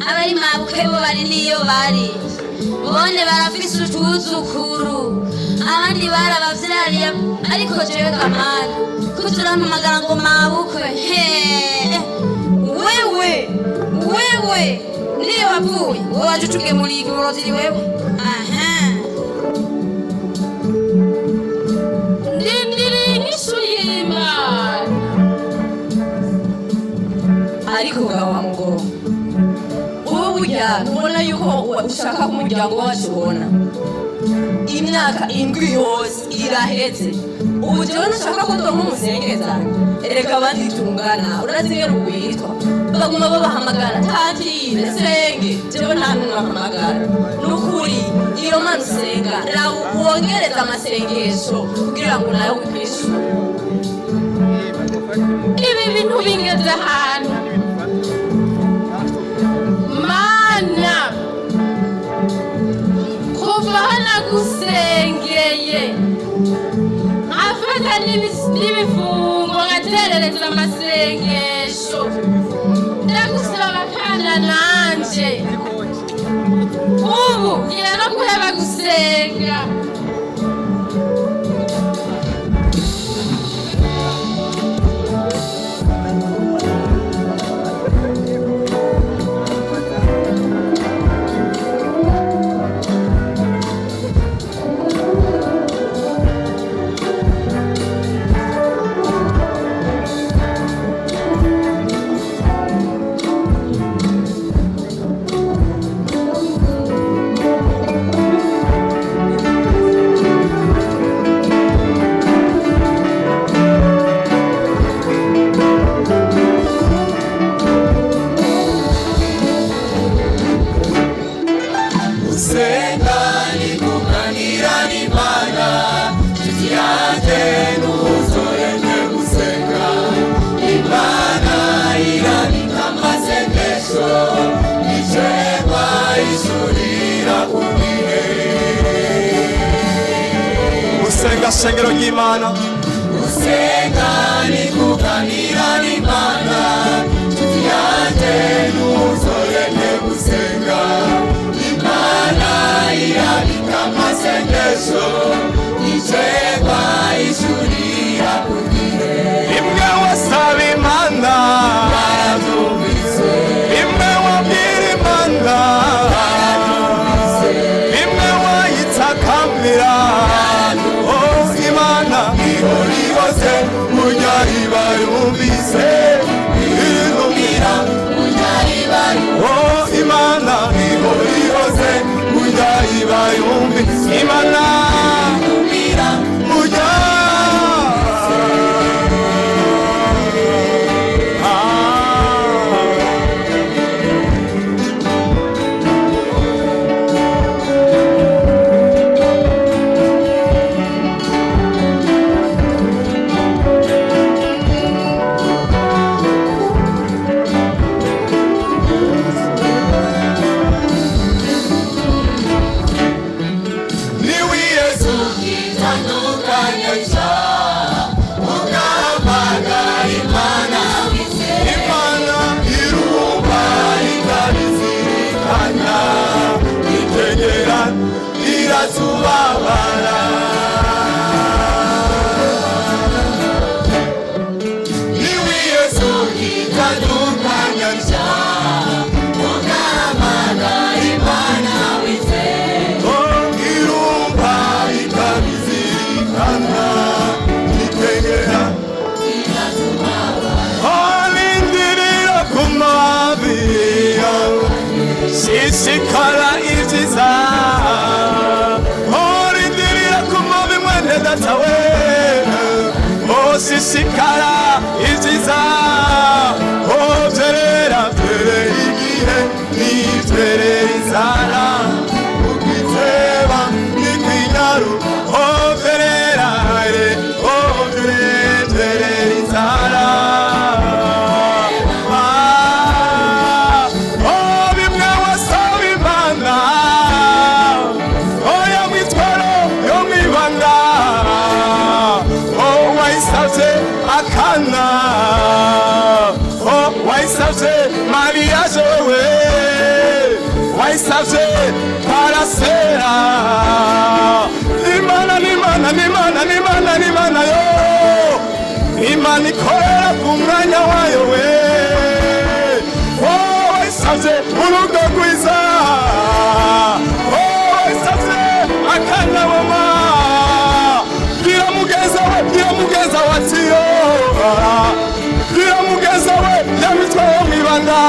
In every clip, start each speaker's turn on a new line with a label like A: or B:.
A: abari mabukwe bo bari niyo bari bone barafise utuzukuru abandi barabavyariye ariko jewe kamana kuturampamagara ngo mabukwe wewe niyo wavuye wowe waje utugemuriye igororotiri wewe ndindiriye inyishu y'Imana ariko gawango ubona yuko ushaka kumuryango wacu ubona imyaka indwi yose iraheze ubu jewe nushaka ko ndonka umusengezanye erega abandi tungana urazingera uwitwa baguma babahamagara tantine senge jewe nta numwe bahamagara nukuri iyo mana usenga wongereza amasengesho kugira ngo nawe wikwishure ibi bintu bingeze ahantu kuva hanagusengeye afata n'ibifungo ngaterereza amasengesho ndagusaba kandi nanje ubu ngira no guheba gusenga
B: Sengero y'Imana
C: usenga ni kuganira n'Imana tuyate nuzoreke gusenga Imana irabika amasengesho icegwa ishurira kugihe
B: imwe wasaba Imana
C: yaratumvise
B: imwe wabwira Imana imwe wayitakamira yumvise irumira oh Imana ihorihoze ujya iba yumvise Imana irumira ujya tubabara niwe Yesu kitandukanya mukamana Imana wize irumba ikabizirikana itegera alindirira kumabi shishikara ibyiza datawe osishikara ibyiza umwanya wayo we wayisaze urugo rwiza wayisaze akanaboma biramugeza watiyo biramugeza we yamitwaye mwibanga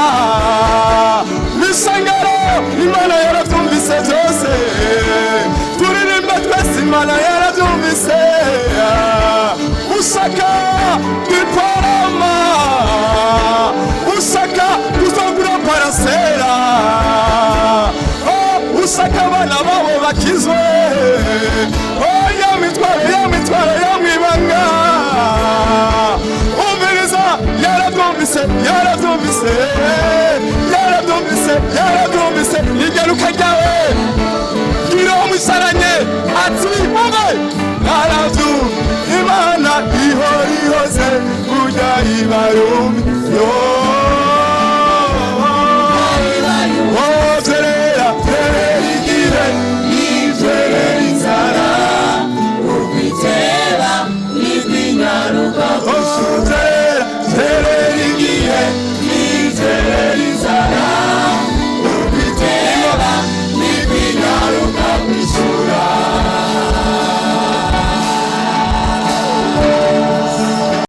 B: misangaro Imana yarabyumvise byose turirimba twese Imana yarabyumvise usaka biparama usaka kuzogura parasera usaka abana babo bakizwe yamitwaro yamwibanga umviriza yarabyumvise igaruka ryawe ngiraho musaranye ati umve Imana ihora ihoze burya ibarumbi